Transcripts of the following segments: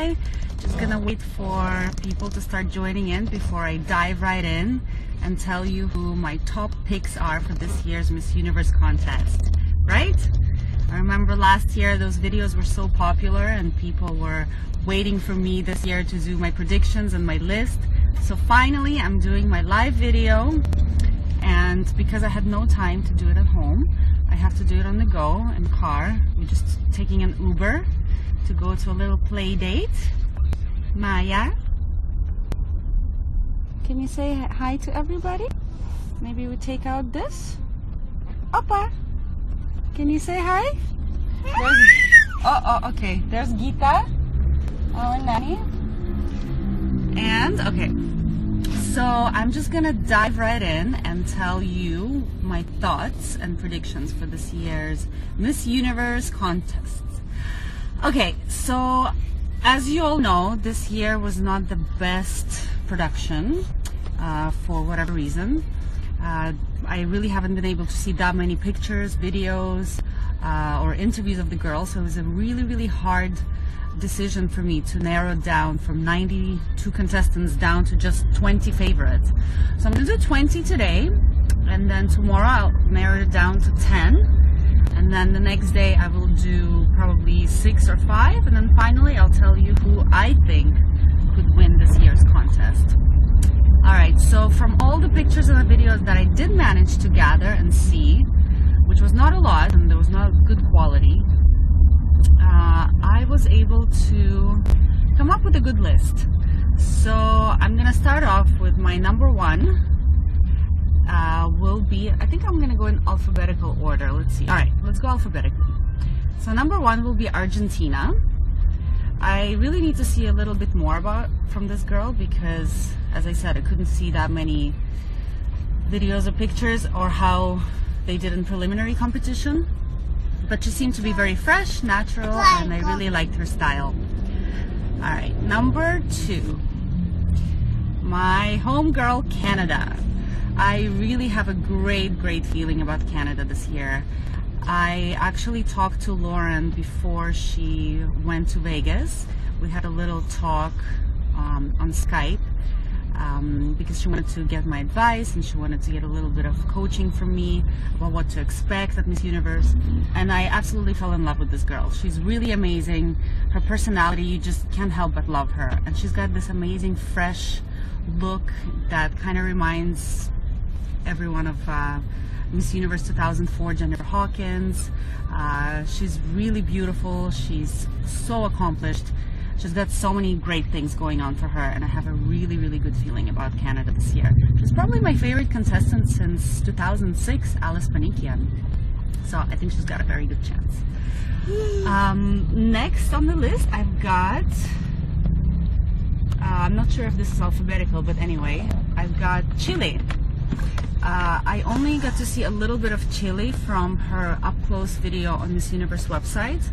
today. Just gonna wait for people to start joining in before I dive right in and tell you who my top picks are for this year's Miss Universe contest, right? I remember last year those videos were so popular and people were waiting for me this year to do my predictions and my list. So finally I'm doing my live video, and because I had no time to do it at home, I have to do it on the go in the car. We're just taking an Uber to go to a little play date. Maya, can you say hi to everybody? Maybe we take out this. Oppa, can you say hi? Okay. There's Gita, our nanny. And okay, so I'm just gonna dive right in and tell you my thoughts and predictions for this year's Miss Universe contest. Okay, so as you all know, this year was not the best production for whatever reason. I really haven't been able to see that many pictures, videos, or interviews of the girls, so it was a really hard decision for me to narrow down from 92 contestants down to just 20 favorites. So I'm going to do 20 today, and then tomorrow I'll narrow it down to 10, and then the next day I will do probably 6 or 5, and then finally I'll tell you who I think could win this year's contest. Alright, so from all the pictures and the videos that I did manage to gather and see, which was not a lot and there was not good quality, I was able to come up with a good list. So I'm gonna start off with my number one. Will be, I think I'm gonna go in alphabetical order. Let's see. Alright, let's go alphabetically. So number one will be Argentina. I really need to see a little bit more from this girl because, as I said, I couldn't see that many videos or pictures or how they did in preliminary competition. But she seemed to be very fresh, natural, and I really liked her style. Alright, number two. My homegirl, Canada. I really have a great feeling about Canada this year. I actually talked to Lauren before she went to Vegas. We had a little talk on Skype because she wanted to get my advice and she wanted to get a little bit of coaching from me about what to expect at Miss Universe. And I absolutely fell in love with this girl. She's really amazing. Her personality, you just can't help but love her. And she's got this amazing fresh look that kind of reminds everyone of Miss Universe 2004 Jennifer Hawkins. She's really beautiful. She's so accomplished. She's got so many great things going on for her, and I have a really good feeling about Canada this year. She's probably my favorite contestant since 2006, Alice Panikian. So I think she's got a very good chance. Next on the list, I've got, I'm not sure if this is alphabetical, but anyway, I've got Chile. I only got to see a little bit of Chile from her up-close video on Miss Universe website,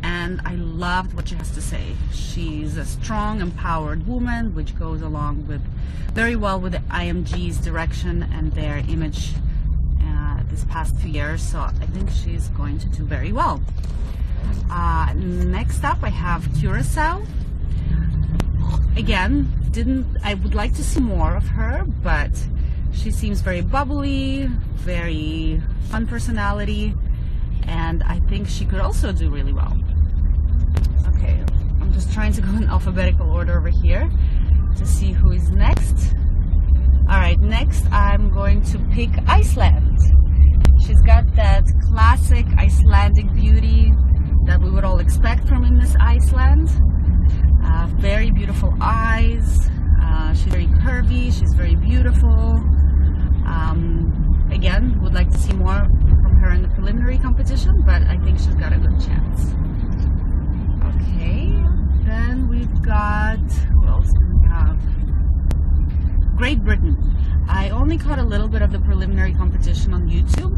and I loved what she has to say. She's a strong, empowered woman, which goes along with very well with the IMG's direction and their image this past few years, so I think she's going to do very well. Next up, I have Curacao. Again, I would like to see more of her, but she seems very bubbly, very fun personality, and I think she could also do really well. Okay, I'm just trying to go in alphabetical order over here to see who is next. Alright, next I'm going to pick Iceland. She's got that classic Icelandic beauty that we would all expect from Miss Iceland. Very beautiful eyes. She's very curvy. She's very beautiful. Again, would like to see more from her in the preliminary competition, but I think she's got a good chance. Okay, then we've got, who else do we have? Great Britain. I only caught a little bit of the preliminary competition on YouTube,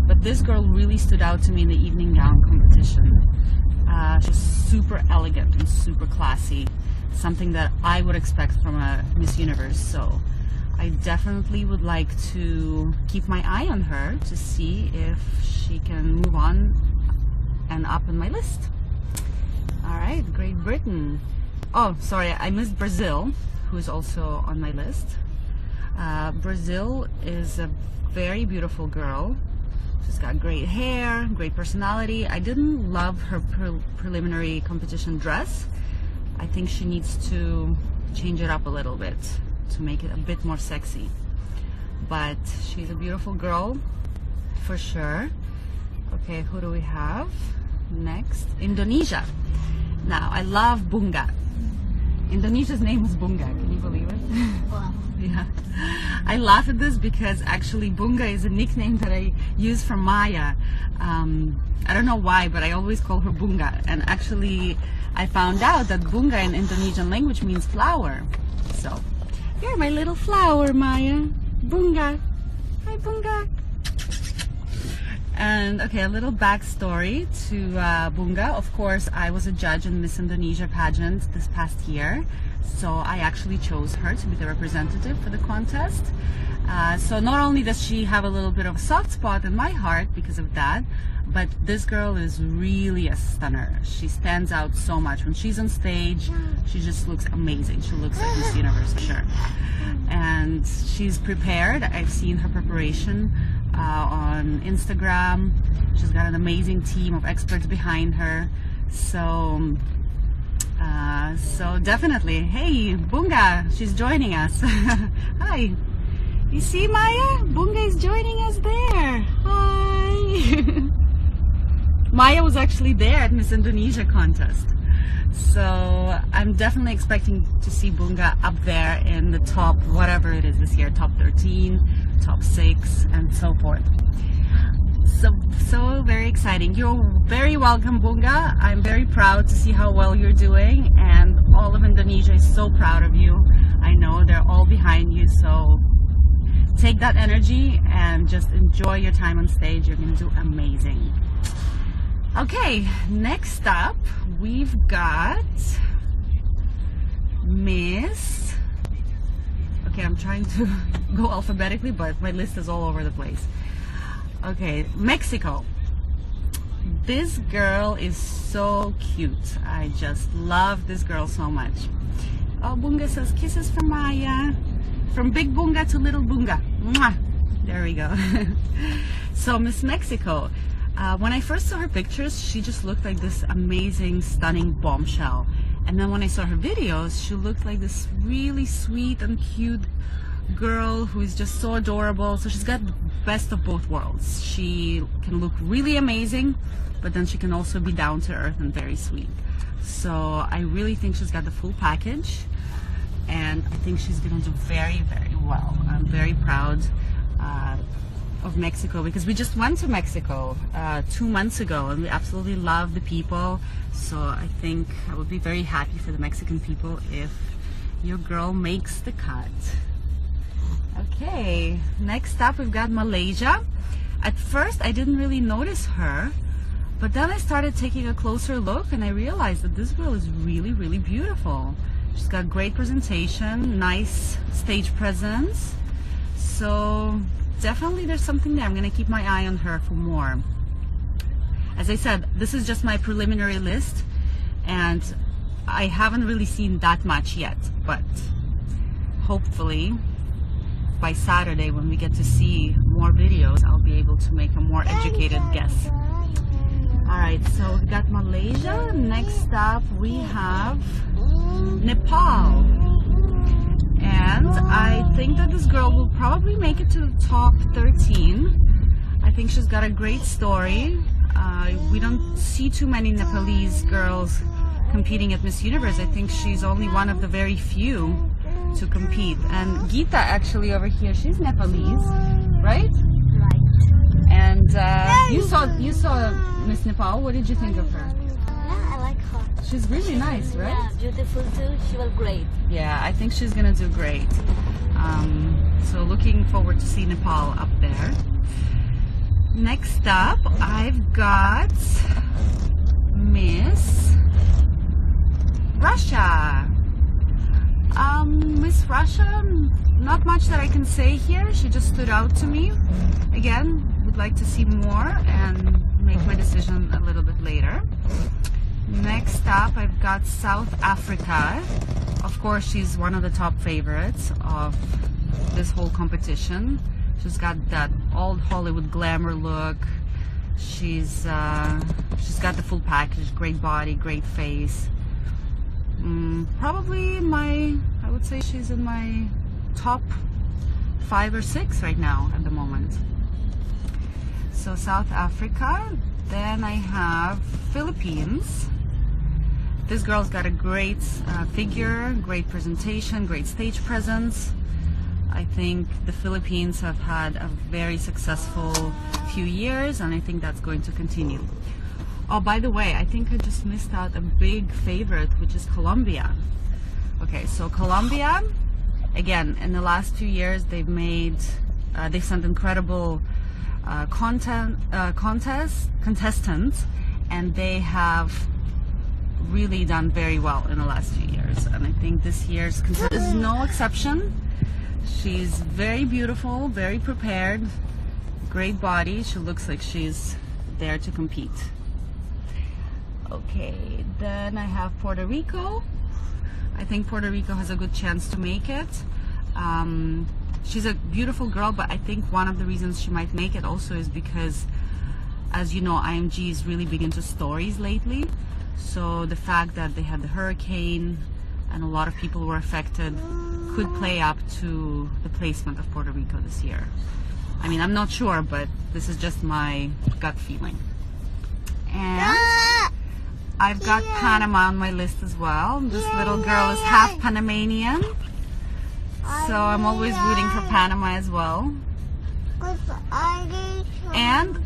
but this girl really stood out to me in the evening gown competition. She's super elegant and super classy, something that I would expect from a Miss Universe, so I definitely would like to keep my eye on her to see if she can move on and up in my list. Alright, Great Britain. oh, sorry, I missed Brazil, who is also on my list. Brazil is a very beautiful girl. She's got great hair, great personality. I didn't love her preliminary competition dress. I think she needs to change it up a little bit to make it a bit more sexy. But she's a beautiful girl, for sure. Okay, who do we have next? Indonesia. Now, I love Bunga. Indonesia's name is Bunga. Can you believe it? Wow. Yeah. I laugh at this because actually Bunga is a nickname that I use for Maya. I don't know why, but I always call her Bunga. And actually, I found out that Bunga in Indonesian language means flower. So, you're my little flower, Maya. Bunga. Hi, Bunga. And okay, a little backstory to Bunga. Of course, I was a judge in Miss Indonesia pageant this past year. So I actually chose her to be the representative for the contest. So not only does she have a little bit of a soft spot in my heart because of that, but this girl is really a stunner. She stands out so much. When she's on stage, she just looks amazing. She looks like Miss Universe for sure. And she's prepared. I've seen her preparation on Instagram. She's got an amazing team of experts behind her. So definitely, hey, Bunga, she's joining us. Hi. You see, Maya? Bunga is joining us there. Hi. Maya was actually there at Miss Indonesia contest. So I'm definitely expecting to see Bunga up there in the top, whatever it is this year, top 13, top 6, and so forth. So very exciting. You're very welcome, Bunga. I'm very proud to see how well you're doing, and all of Indonesia is so proud of you. I know they're all behind you, so take that energy and just enjoy your time on stage. You're going to do amazing. Okay, next up we've got Miss... Okay, I'm trying to go alphabetically, but my list is all over the place. Okay, Mexico. This girl is so cute. I just love this girl so much. Oh, Bunga says kisses from Maya. From big Bunga to little Bunga. Mwah! There we go. So Miss Mexico. When I first saw her pictures, she just looked like this amazing, stunning bombshell. And then when I saw her videos, she looked like this really sweet and cute girl who is just so adorable. So she's got the best of both worlds. She can look really amazing, but then she can also be down to earth and very sweet. So I really think she's got the full package, and I think she's gonna do very, very well. I'm very proud of Mexico, because we just went to Mexico 2 months ago and we absolutely love the people. So I think I would be very happy for the Mexican people if your girl makes the cut. Okay, next up we've got Malaysia. At first I didn't really notice her, but then I started taking a closer look and I realized that this girl is really, really beautiful. She's got great presentation, nice stage presence. So definitely there's something there. I'm gonna keep my eye on her for more. As I said, this is just my preliminary list and I haven't really seen that much yet, but hopefully by Saturday when we get to see more videos, I'll be able to make a more educated guess. Alright, so we've got Malaysia. Next up we have Nepal. And I think that this girl will probably make it to the top 13. I think she's got a great story. We don't see too many Nepalese girls competing at Miss Universe. I think she's only one of the very few to compete. And Geeta actually over here, she's Nepalese, right? Right. And you saw Miss Nepal. What did you think of her? Yeah, I like her. She's really nice, right? Yeah, beautiful too. She was great. Yeah, I think she's gonna do great. So looking forward to see Nepal up there. Next up, I've got Miss Russia. Miss Russia, not much that I can say here. She just stood out to me. Again, would like to see more and make my decision a little bit later. Next up, I've got South Africa. Of course, she's one of the top favorites of this whole competition. She's got that old Hollywood glamour look. She's got the full package, great body, great face. Probably I would say she's in my top 5 or 6 right now at the moment. So South Africa. Then I have Philippines. This girl's got a great figure, great presentation, great stage presence. I think the Philippines have had a very successful few years, and I think that's going to continue. Oh, by the way, I think I just missed out a big favorite, which is Colombia. Okay, so Colombia, again, in the last 2 years, they've sent incredible contestants, and they have really done very well in the last few years. And I think this year's contestant is no exception. She's very beautiful, very prepared, great body. She looks like she's there to compete. Okay, then I have Puerto Rico. I think Puerto Rico has a good chance to make it. She's a beautiful girl, but I think one of the reasons she might make it also is because, as you know, IMG is really big into stories lately. So the fact that they had the hurricane and a lot of people were affected could play up to the placement of Puerto Rico this year. I mean, I'm not sure, but this is just my gut feeling. And I've got Panama on my list as well. This little girl is half Panamanian, so I'm always rooting for Panama as well. And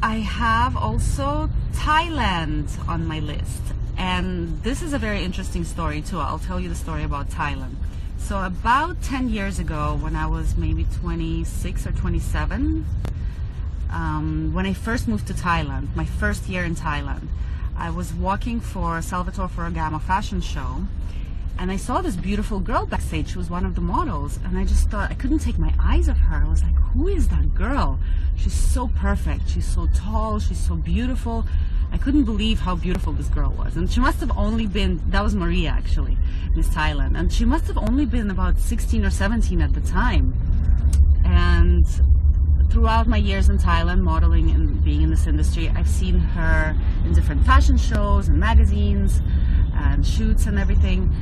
I have also Thailand on my list, and this is a very interesting story too. I'll tell you the story about Thailand. So about 10 years ago, when I was maybe 26 or 27, when I first moved to Thailand, my first year in Thailand, I was walking for Salvatore Ferragamo fashion show, and I saw this beautiful girl backstage. She was one of the models, and I just thought, I couldn't take my eyes off her. I was like, who is that girl? She's so perfect. She's so tall. She's so beautiful. I couldn't believe how beautiful this girl was. And she must have only been, that was Maria actually, Miss Thailand. And she must have only been about 16 or 17 at the time. And throughout my years in Thailand, modeling and being in this industry, I've seen her in different fashion shows and magazines and shoots and everything.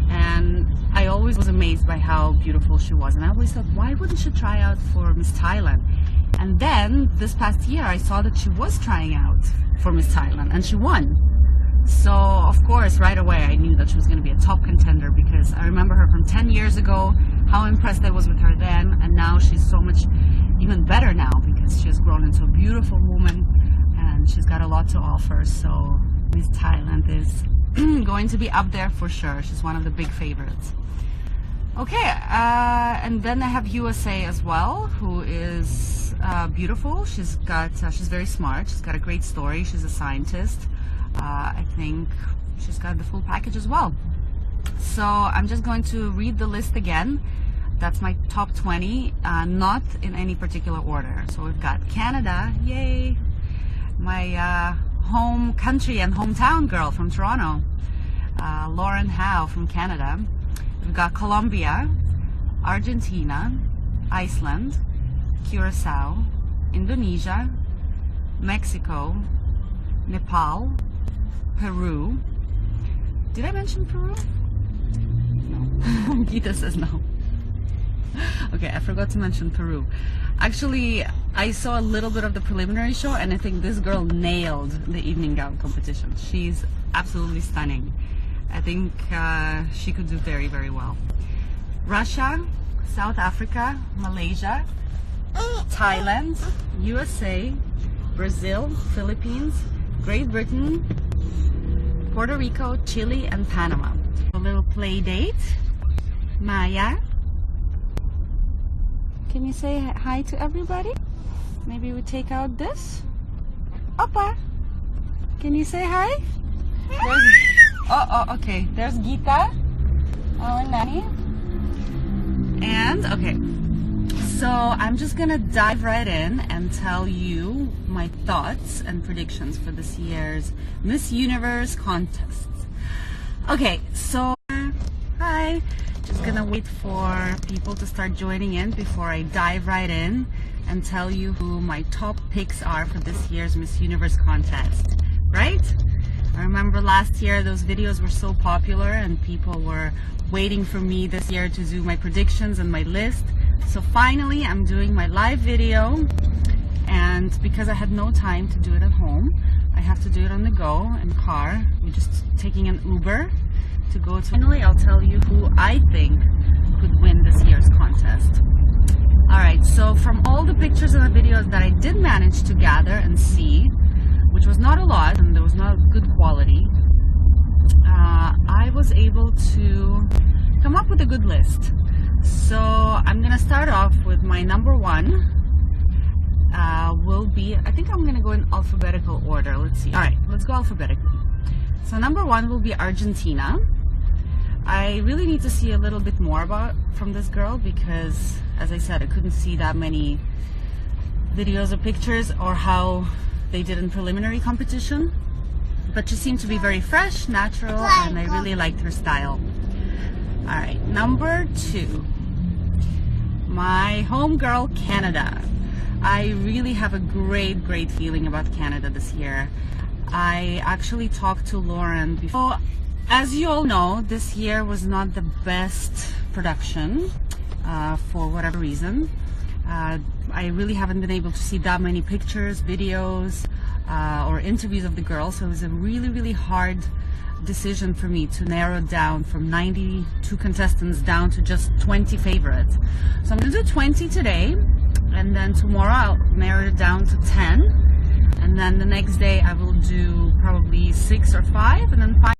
And I always was amazed by how beautiful she was. And I always thought, why wouldn't she try out for Miss Thailand? And then this past year, I saw that she was trying out for Miss Thailand, and she won. So of course, right away, I knew that she was going to be a top contender, because I remember her from 10 years ago, how impressed I was with her then, and now she's so much even better now, because she has grown into a beautiful woman, and she's got a lot to offer. So Miss Thailand is going to be up there for sure. She's one of the big favorites. Okay, and then I have USA as well, who is beautiful. She's very smart. She's got a great story. She's a scientist. I think she's got the full package as well. So I'm just going to read the list again. That's my top 20, not in any particular order. So we've got Canada, yay! My home country and hometown girl from Toronto, Lauren Howe from Canada. We've got Colombia, Argentina, Iceland, Curacao, Indonesia, Mexico, Nepal, Peru. Did I mention Peru? No. Gita says no. Okay, I forgot to mention Peru. Actually, I saw a little bit of the preliminary show, and I think this girl nailed the evening gown competition. She's absolutely stunning. I think she could do very, very well. Russia, South Africa, Malaysia, Thailand, USA, Brazil, Philippines, Great Britain, Puerto Rico, Chile, and Panama. A little play date. Maya, can you say hi to everybody? Maybe we take out this. Opa, can you say hi? Okay, there's Gita, our nanny. And, okay, So I'm just gonna dive right in and tell you my thoughts and predictions for this year's Miss Universe contest. Okay, so hi, just gonna wait for people to start joining in before I dive right in and tell you who my top picks are for this year's Miss Universe contest, right? I remember last year those videos were so popular and people were waiting for me this year to do my predictions and my list. So finally I'm doing my live video, and because I had no time to do it at home, I have to do it on the go in the car. We're just taking an Uber to go to. Finally, I'll tell you who I think could win this year's contest. Alright, so from all the pictures and the videos that I did manage to gather and see, which was not a lot and there was not good quality, I was able to come up with a good list. So I'm gonna start off with my number one. Will be, I think I'm gonna go in alphabetical order. Let's see. Alright, let's go alphabetically. So number one will be Argentina. I really need to see a little bit more from this girl because, as I said, I couldn't see that many videos or pictures or how they did in preliminary competition. But she seemed to be very fresh, natural, and I really liked her style. Alright, number two. My homegirl, Canada. I really have a great feeling about Canada this year. I actually talked to Lauren before. As you all know, this year was not the best production for whatever reason. I really haven't been able to see that many pictures, videos, or interviews of the girls, so it was a really hard decision for me to narrow down from 92 contestants down to just 20 favorites. So I'm going to do 20 today, and then tomorrow I'll narrow it down to 10, and then the next day I will do probably 6 or 5, and then 5.